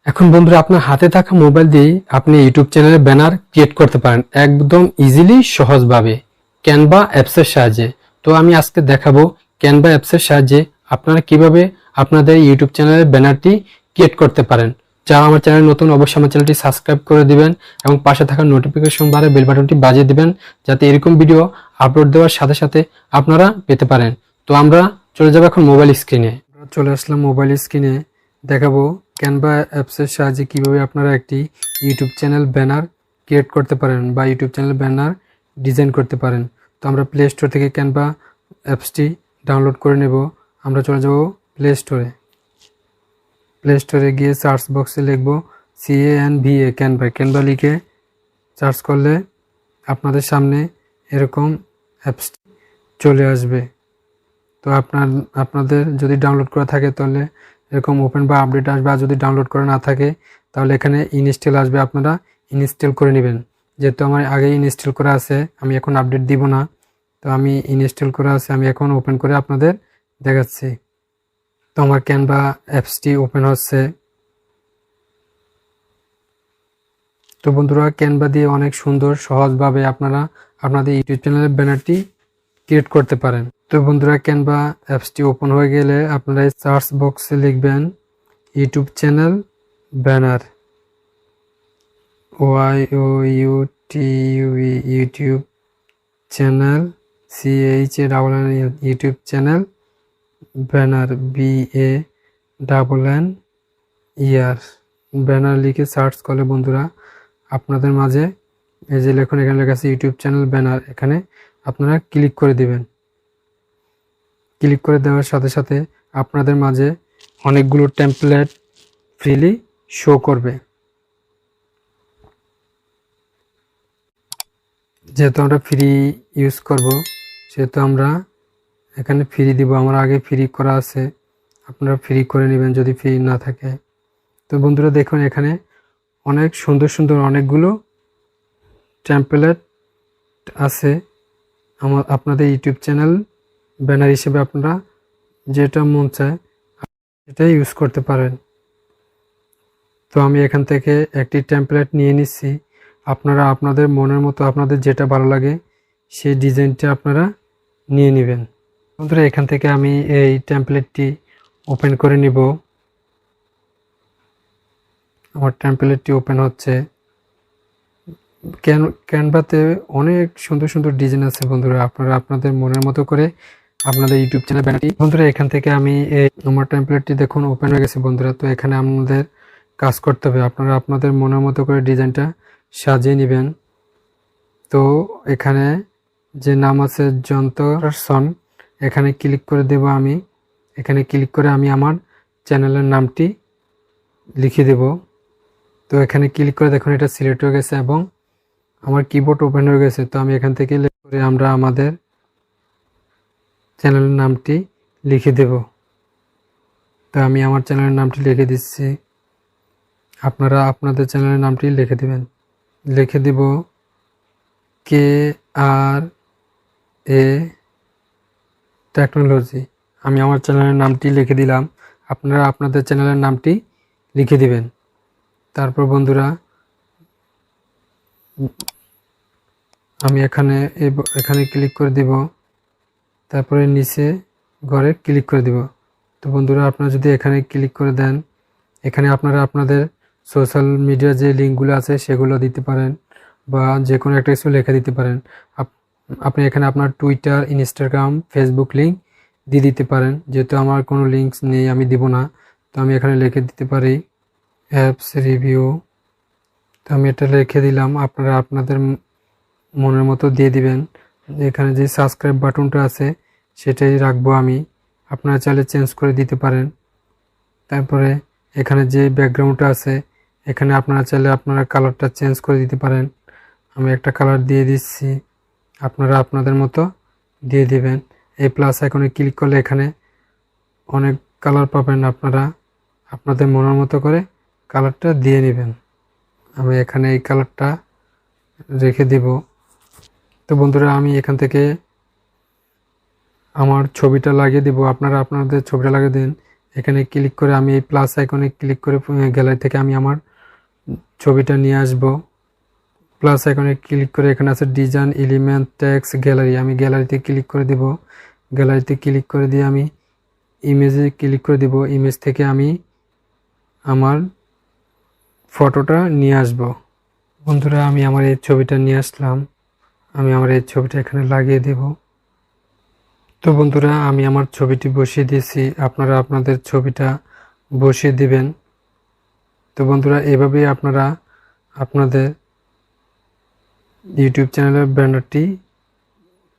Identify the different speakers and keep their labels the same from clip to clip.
Speaker 1: এখন বন্ধুরা আপনার হাতে থাকা মোবাইল দিয়ে আপনি ইউটিউব চ্যানেলে ব্যানার ক্রিয়েট করতে পারেন একদম ইজিলি সহজভাবে ক্যানভা অ্যাপসের সাহায্যে। তো আমি আজকে দেখাবো ক্যানভা অ্যাপসের সাহায্যে আপনারা কিভাবে আপনাদের ইউটিউব চ্যানেলের ব্যানারটি ক্রিয়েট করতে পারেন। যারা আমার চ্যানেল নতুন অবশ্যই আমার চ্যানেলটি সাবস্ক্রাইব করে দিবেন এবং পাশে থাকা নোটিফিকেশন বারে বেল বাটনটি বাজিয়ে দিবেন যাতে এরকম ভিডিও আপলোড দেওয়ার সাথে সাথে আপনারা পেতে পারেন। তো আমরা চলে যাব এখন মোবাইল স্ক্রিনে। চলে আসলাম মোবাইল স্ক্রিনে, দেখাবো ক্যানভা অ্যাপসের সাহায্যে কিভাবে আপনারা একটি ইউটিউব চ্যানেল ব্যানার ক্রিয়েট করতে পারেন বা ইউটিউব চ্যানেল ব্যানার ডিজাইন করতে পারেন। তো আমরা প্লে স্টোর থেকে ক্যানভা অ্যাপসটি ডাউনলোড করে নেব। আমরা চলে যাব প্লে স্টোরে। প্লে স্টোরে গিয়ে সার্চ বক্সে লিখব CANVA ক্যানভা লিখে সার্চ করলে আপনাদের সামনে এরকম অ্যাপসটি চলে আসবে। তো আপনাদের যদি ডাউনলোড করা থাকে তাহলে এরকম ওপেন বা আপডেট আসবে, আর যদি ডাউনলোড করা না থাকে তাহলে এখানে ইনস্টল আসবে, আপনারা ইনস্টল করে নেবেন। যেহেতু আমার আগে ইনস্টল করা আছে আমি এখন আপডেট দিব না, তো আমি ইনস্টল করা আছে আমি এখন ওপেন করে আপনাদের দেখাচ্ছি। তো আমার ক্যানভা অ্যাপসটি ওপেন হচ্ছে। তো বন্ধুরা ক্যানভা দিয়ে অনেক সুন্দর সহজভাবে আপনারা আপনাদের ইউটিউব চ্যানেলের ব্যানারটি ক্রিয়েট করতে পারেন। তো বন্ধুরা ক্যানভা অ্যাপসটি ওপেন হয়ে গেলে আপনারা সার্চ বক্সে লিখবেন YouTube channel banner, YouTube channel YouTube channel banner banner লিখে সার্চ করলে বন্ধুরা আপনাদের মাঝে এই যে লেখুন এখানে লেখা আছে ইউটিউব চ্যানেল ব্যানার, এখানে আপনারা ক্লিক করে দিবেন। ক্লিক করে দেওয়ার সাথে সাথে আপনাদের মাঝে অনেকগুলো টেমপ্লেট ফ্রিলি শো করবে। যেহেতু আমরা ফ্রি ইউজ করব সেহেতু আমরা এখানে ফ্রি দিব। আমার আগে ফ্রি করা আছে, আপনারা ফ্রি করে নেবেন যদি ফ্রি না থাকে। তো বন্ধুরা দেখুন এখানে অনেক সুন্দর সুন্দর অনেকগুলো টেমপ্লেট আছে। আপনাদের ইউটিউব চ্যানেল ব্যানার হিসেবে আপনারা যেটা মন চায় সেটাই ইউজ করতে পারেন। তো আমি এখান থেকে একটি টেমপ্লেট নিয়ে নিচ্ছি। আপনারা আপনাদের মনের মতো আপনাদের যেটা ভালো লাগে সেই ডিজাইনটা আপনারা নিয়ে নেবেন। বন্ধুরা এখান থেকে আমি এই টেমপ্লেটটি ওপেন করে নিব। আমার টেমপ্লেটটি ওপেন হচ্ছে। ক্যানভাতে অনেক সুন্দর সুন্দর ডিজাইন আছে বন্ধুরা, আপনারা আপনাদের মনের মতো করে আপনাদের ইউটিউব চ্যানেল ব্যানারটি। বন্ধুরা এখান থেকে আমি আমার টেমপ্লেটটি দেখুন ওপেন হয়ে গেছে বন্ধুরা। তো এখানে আমাদের কাজ করতে হবে, আপনারা আপনাদের মনের মতো করে ডিজাইনটা সাজিয়ে নেবেন। তো এখানে যে নাম আছে যন্ত্রসন, এখানে ক্লিক করে দেব আমি। এখানে ক্লিক করে আমি আমার চ্যানেলের নামটি লিখে দেব। তো এখানে ক্লিক করে দেখুন এটা সিলেক্ট হয়ে গেছে এবং আমার কিবোর্ড ওপেন হয়ে গেছে। তো আমি এখান থেকে করে আমরা আমাদের চ্যানেলের নামটি লিখে দেব। তো আমি আমার চ্যানেলের নামটি লিখে দিচ্ছি, আপনারা আপনাদের চ্যানেলের নামটি লিখে দিবেন। লিখে দিব KRA টেকনোলজি। আমি আমার চ্যানেলের নামটি লিখে দিলাম, আপনারা আপনাদের চ্যানেলের নামটি লিখে দিবেন। তারপর বন্ধুরা আমি এখানে ক্লিক করে দিব, তারপরে নিচে ঘরে ক্লিক করে দিব। তো বন্ধুরা আপনারা যদি এখানে ক্লিক করে দেন, এখানে আপনারা আপনাদের সোশ্যাল মিডিয়া যে লিঙ্কগুলো আছে সেগুলো দিতে পারেন বা যে কোনো একটা কিছু লিখে দিতে পারেন। আপনি এখানে আপনার টুইটার, ইনস্টাগ্রাম, ফেসবুক লিঙ্ক দিয়ে দিতে পারেন। যেহেতু আমার কোনো লিঙ্কস নেই আমি দিব না, তো আমি এখানে লিখে দিতে পারি অ্যাপস রিভিউ। তো আমি এটা লিখে দিলাম, আপনারা আপনাদের মনের মতো দিয়ে দিবেন। এখানে যে সাবস্ক্রাইব বাটনটা আছে সেটাই রাখবো আমি, আপনারা চাইলে চেঞ্জ করে দিতে পারেন। তারপরে এখানে যে ব্যাকগ্রাউন্ডটা আছে এখানে আপনারা চাইলে আপনারা কালারটা চেঞ্জ করে দিতে পারেন। আমি একটা কালার দিয়ে দিচ্ছি, আপনারা আপনাদের মতো দিয়ে দিবেন। এই প্লাস আইকনে ক্লিক করলে এখানে অনেক কালার পাবেন, আপনারা আপনাদের মনের মতো করে কালারটা দিয়ে নেবেন। আমি এখানে এই কালারটা রেখে দেব। তো বন্ধুরা আমি এখান থেকে আমার ছবিটা লাগিয়ে দিব, আপনারা আপনাদের ছবিটা লাগিয়ে দিন। এখানে ক্লিক করে আমি এই প্লাস আইকনে ক্লিক করে গ্যালারি থেকে আমি আমার ছবিটা নিয়ে আসব। প্লাস আইকনে ক্লিক করে এখানে আছে ডিজাইন, এলিমেন্ট, টেক্সট, গ্যালারি। আমি গ্যালারিতে ক্লিক করে দেব। গ্যালারিতে ক্লিক করে দিয়ে আমি ইমেজে ক্লিক করে দেব। ইমেজ থেকে আমি আমার ফটোটা নিয়ে আসব। বন্ধুরা, আমি আমার এই ছবিটা নিয়ে আসলাম। আমি আমার এই ছবিটা এখানে লাগিয়ে দেব। তো বন্ধুরা, আমি আমার ছবিটি বসিয়ে দিয়েছি, আপনারা আপনাদের ছবিটা বসিয়ে দিবেন। তো বন্ধুরা, এভাবেই আপনারা আপনাদের ইউটিউব চ্যানেলের ব্যানারটি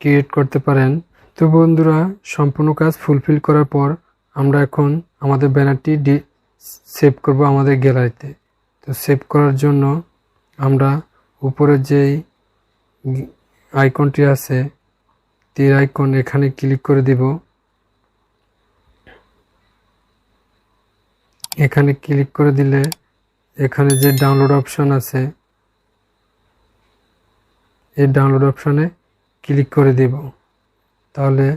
Speaker 1: ক্রিয়েট করতে পারেন। তো বন্ধুরা, সম্পূর্ণ কাজ ফুলফিল করার পর আমরা এখন আমাদের ব্যানারটি সেভ করব আমাদের গ্যালারিতে। তো সেভ করার জন্য আমরা উপরে যেই আইকনটি আছে, তীর আইকন, এখানে ক্লিক করে দিব। এখানে ক্লিক করে দিলে এখানে যে ডাউনলোড অপশন আছে, এই ডাউনলোড অপশনে ক্লিক করে দিব। তাহলে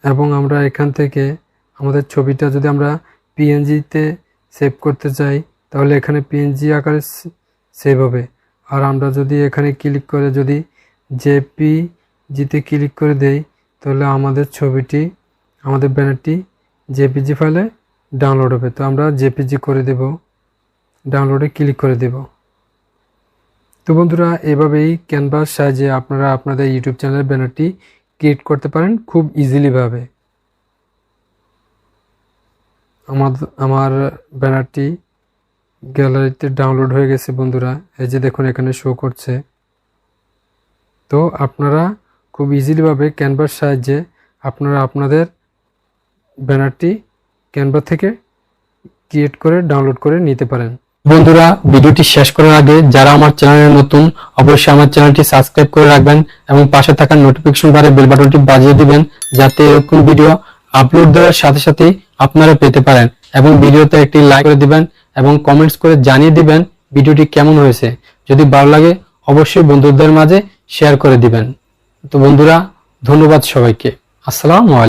Speaker 1: এবং আমরা এখান থেকে আমাদের ছবিটা যদি আমরা পিএনজিতে সেভ করতে চাই, তাহলে এখানে পিএনজি আকারে সেভ হবে। আর আমরা যদি এখানে ক্লিক করে যদি জেপিজিতে ক্লিক করে দেই, তাহলে আমাদের ছবিটি, আমাদের ব্যানারটি জেপিজি ফাইলে ডাউনলোড হবে। তো আমরা জেপিজি করে দেব, ডাউনলোডে ক্লিক করে দেব। তো বন্ধুরা, এভাবেই ক্যানভার সাহায্যে আপনারা আপনাদের ইউটিউব চ্যানেলের ব্যানারটি ক্রিয়েট করতে পারেন খুব ইজিলি ভাবে। আমার ব্যানারটি গ্যালারিতে ডাউনলোড হয়ে গেছে বন্ধুরা, এই যে দেখুন এখানে শো করছে। তো আপনারা খুব ইজিলি ভাবে ক্যানভার সাহায্যে আপনারা আপনাদের ব্যানারটি ক্যানভা থেকে ক্রিয়েট করে ডাউনলোড করে নিতে পারেন। বন্ধুরা, ভিডিওটি শেষ করার আগে যারা আমার চ্যানেলে নতুন, অবশ্যই আমার চ্যানেলটি সাবস্ক্রাইব করে রাখবেন এবং পাশে থাকা নোটিফিকেশন বারে বেল বাটনটি বাজিয়ে দিবেন, যাতে এরকম ভিডিও আপলোড দেওয়ার সাথে সাথে আপনারা পেতে পারেন। এবং ভিডিওতে একটি লাইক করে দিবেন এবং কমেন্টস করে জানিয়ে দিবেন ভিডিওটি কেমন হয়েছে। যদি ভালো লাগে অবশ্যই বন্ধুদের মাঝে শেয়ার করে দিবেন। তো বন্ধুরা, ধন্যবাদ সবাইকে। আসসালামু আলাইকুম।